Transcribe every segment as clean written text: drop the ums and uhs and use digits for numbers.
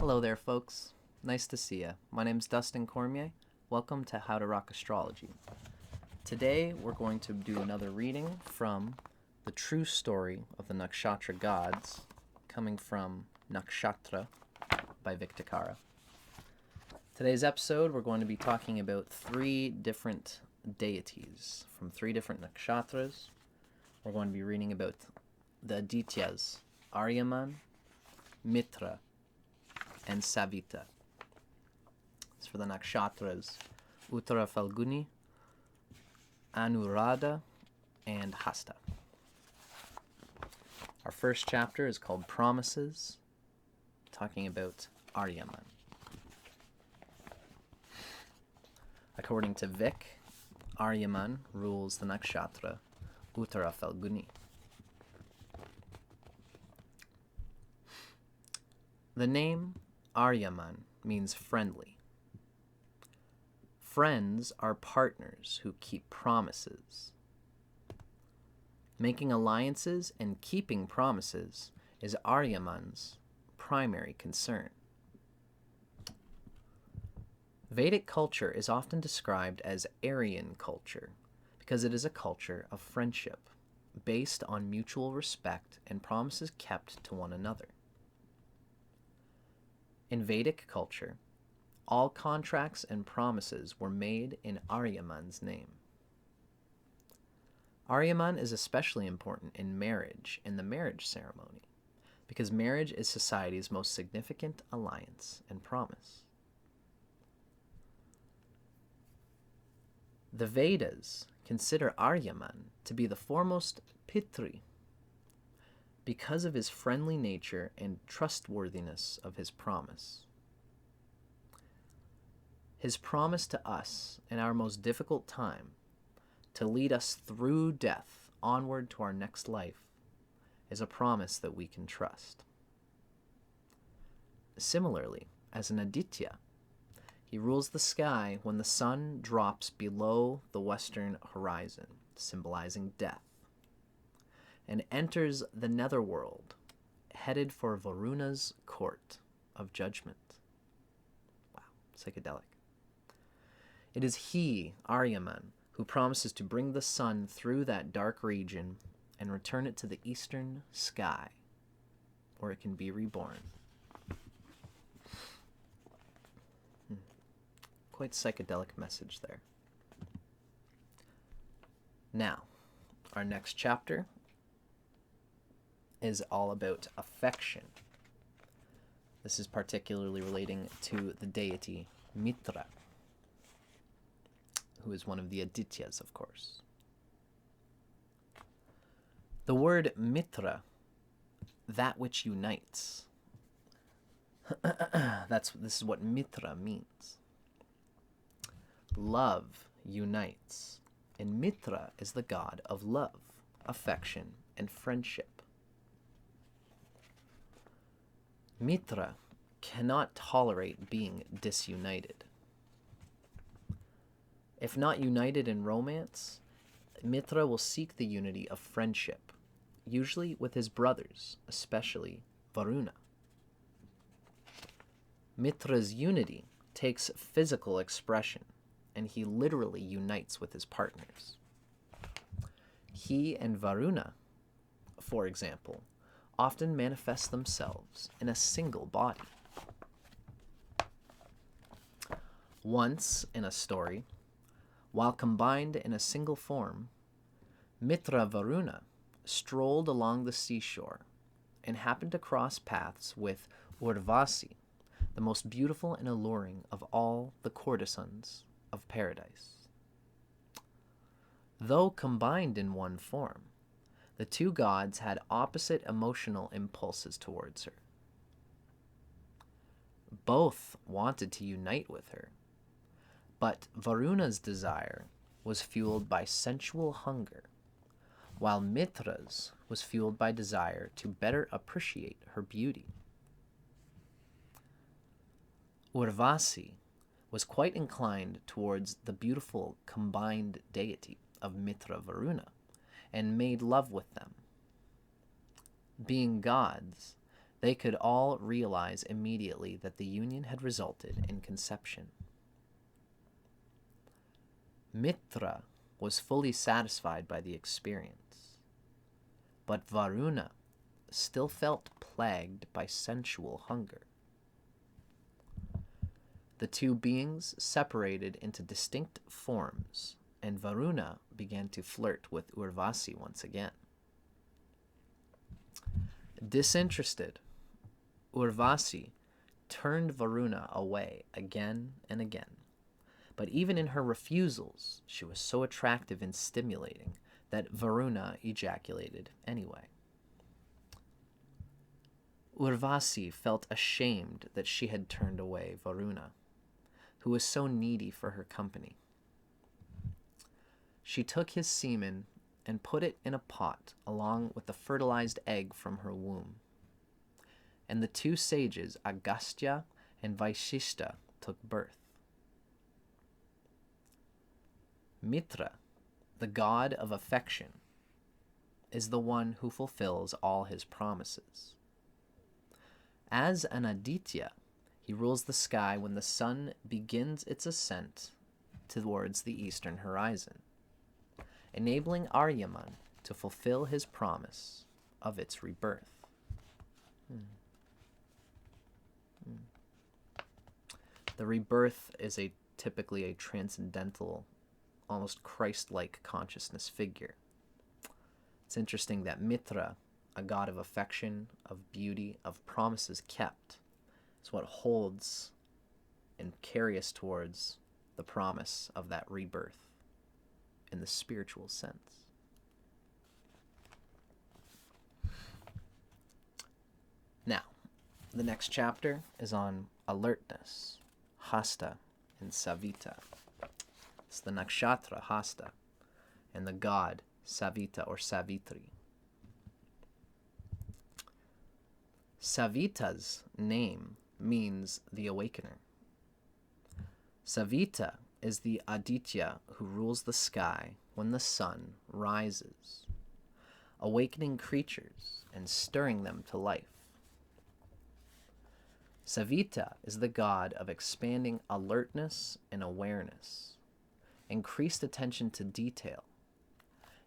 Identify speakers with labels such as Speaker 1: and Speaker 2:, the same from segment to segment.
Speaker 1: Hello there, folks. Nice to see you. My name's Dustin Cormier. Welcome to How to Rock Astrology. Today, we're going to do another reading from The True Story of the Nakshatra Gods, coming from Nakshatra by Vic Dicara. Today's episode, we're going to be talking about 3 different deities from 3 different nakshatras. We're going to be reading about the Adityas, Aryaman, Mitra, and Savita. It's for the Nakshatras Uttara Phalguni, Anuradha, and Hasta. Our first chapter is called Promises, talking about Aryaman. According to Vic, Aryaman rules the Nakshatra Uttara Phalguni. The name Aryaman means friendly. Friends are partners who keep promises. Making alliances and keeping promises is Aryaman's primary concern. Vedic culture is often described as Aryan culture because it is a culture of friendship based on mutual respect and promises kept to one another. In Vedic culture, all contracts and promises were made in Aryaman's name. Aryaman is especially important in marriage and the marriage ceremony because marriage is society's most significant alliance and promise. The Vedas consider Aryaman to be the foremost Pitri because of his friendly nature and trustworthiness of his promise. His promise to us in our most difficult time to lead us through death onward to our next life is a promise that we can trust. Similarly, as an Aditya, he rules the sky when the sun drops below the western horizon, symbolizing death, and enters the netherworld, headed for Varuna's court of judgment. Wow, psychedelic. It is he, Aryaman, who promises to bring the sun through that dark region and return it to the eastern sky, where it can be reborn. Quite psychedelic message there. Now, our next chapter is all about affection. This is particularly relating to the deity Mitra, who is one of the Adityas, of course. The word Mitra, that which unites. This is what Mitra means. Love unites, and Mitra is the god of love, affection, and friendship. Mitra cannot tolerate being disunited. If not united in romance, Mitra will seek the unity of friendship, usually with his brothers, especially Varuna. Mitra's unity takes physical expression, and he literally unites with his partners. He and Varuna, for example, often manifest themselves in a single body. Once in a story, while combined in a single form, Mitra Varuna strolled along the seashore and happened to cross paths with Urvasi, the most beautiful and alluring of all the courtesans of paradise. Though combined in one form, the two gods had opposite emotional impulses towards her. Both wanted to unite with her, but Varuna's desire was fueled by sensual hunger, while Mitra's was fueled by desire to better appreciate her beauty. Urvasi was quite inclined towards the beautiful combined deity of Mitra Varuna and made love with them. Being gods, they could all realize immediately that the union had resulted in conception. Mitra was fully satisfied by the experience, but Varuna still felt plagued by sensual hunger. The two beings separated into distinct forms, and Varuna began to flirt with Urvasi once again. Disinterested, Urvasi turned Varuna away again and again. But even in her refusals, she was so attractive and stimulating that Varuna ejaculated anyway. Urvasi felt ashamed that she had turned away Varuna, who was so needy for her company. She took his semen and put it in a pot along with the fertilized egg from her womb. And the two sages, Agastya and Vaishishta, took birth. Mitra, the god of affection, is the one who fulfills all his promises. As an Aditya, he rules the sky when the sun begins its ascent towards the eastern horizon, enabling Aryaman to fulfill his promise of its rebirth. The rebirth is typically a transcendental, almost Christ-like consciousness figure. It's interesting that Mitra, a god of affection, of beauty, of promises kept, is what holds and carries us towards the promise of that rebirth in the spiritual sense. Now, the next chapter is on alertness, Hasta and Savita. It's the Nakshatra Hasta and the god Savita or Savitri. Savita's name means the awakener. Savita is the Aditya who rules the sky when the sun rises, awakening creatures and stirring them to life. Savita is the god of expanding alertness and awareness, increased attention to detail,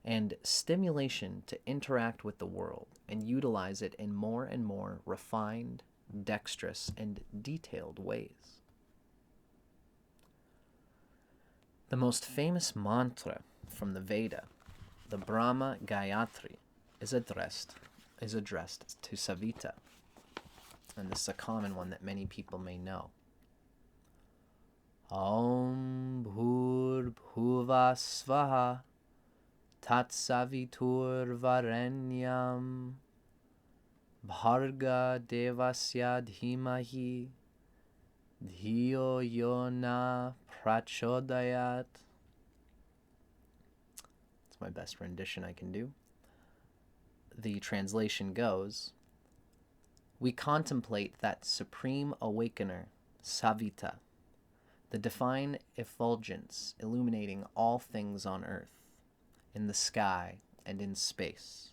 Speaker 1: and stimulation to interact with the world and utilize it in more and more refined, dexterous, and detailed ways. The most famous mantra from the Veda, the Brahma Gayatri, is addressed to Savita, and this is a common one that many people may know. Om Bhur Bhuva Svaha Tat Savitur Varenyam Bharga Devasya Dhimahi Dhiyo Yona Prachodayat. It's my best rendition I can do. The translation goes, we contemplate that supreme awakener, Savita, the divine effulgence illuminating all things on earth, in the sky, and in space.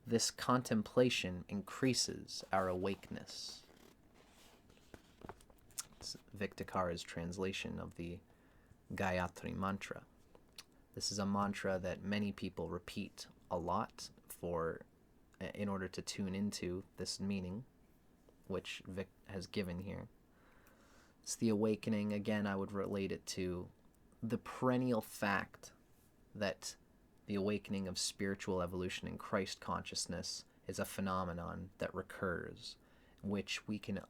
Speaker 1: This contemplation increases our awakeness. It's Vic Dicara's translation of the Gayatri mantra. This is a mantra that many people repeat a lot in order to tune into this meaning, which Vic has given here. It's the awakening. Again, I would relate it to the perennial fact that the awakening of spiritual evolution in Christ consciousness is a phenomenon that recurs, which we can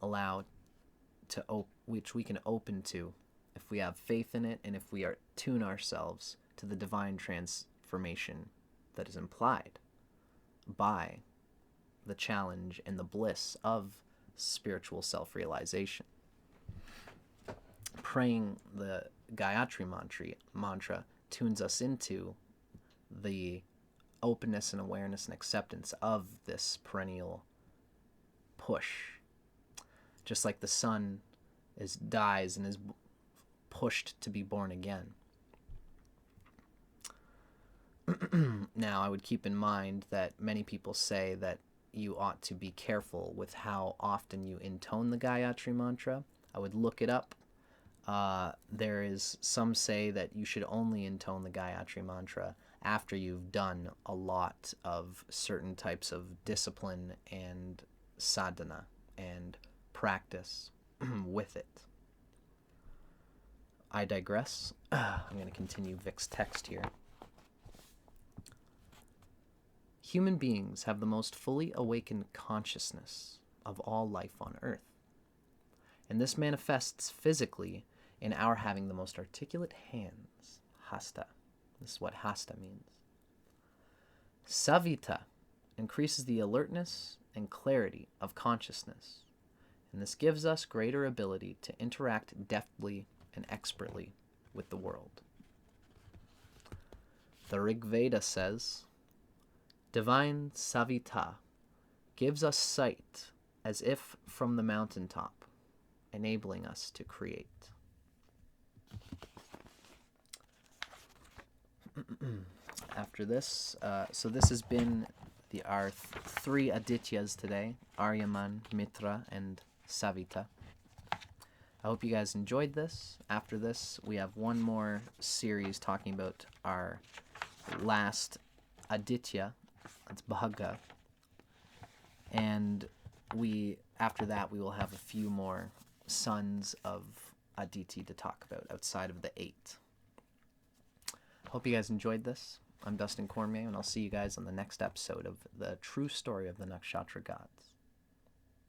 Speaker 1: open to if we have faith in it and if we tune ourselves to the divine transformation that is implied by the challenge and the bliss of spiritual self-realization. Praying the Gayatri mantra tunes us into the openness and awareness and acceptance of this perennial push. Just like the sun dies and is pushed to be born again. Now, I would keep in mind that many people say that you ought to be careful with how often you intone the Gayatri mantra. I would look it up. There is some say that you should only intone the Gayatri mantra after you've done a lot of certain types of discipline and sadhana and practice with it. I digress. I'm going to continue Vic's text here. Human beings have the most fully awakened consciousness of all life on earth. And this manifests physically in our having the most articulate hands, Hasta. This is what Hasta means. Savita increases the alertness and clarity of consciousness, and this gives us greater ability to interact deftly and expertly with the world. The Rig Veda says, Divine Savita gives us sight as if from the mountaintop, enabling us to create. After this, so this has been our three Adityas today, Aryaman, Mitra, and Savita. I hope you guys enjoyed this. After this, we have one more series talking about our last Aditya, that's Bhaga. And after that, we will have a few more sons of Aditi to talk about outside of the 8. Hope you guys enjoyed this. I'm Dustin Cormier, and I'll see you guys on the next episode of The True Story of the Nakshatra Gods.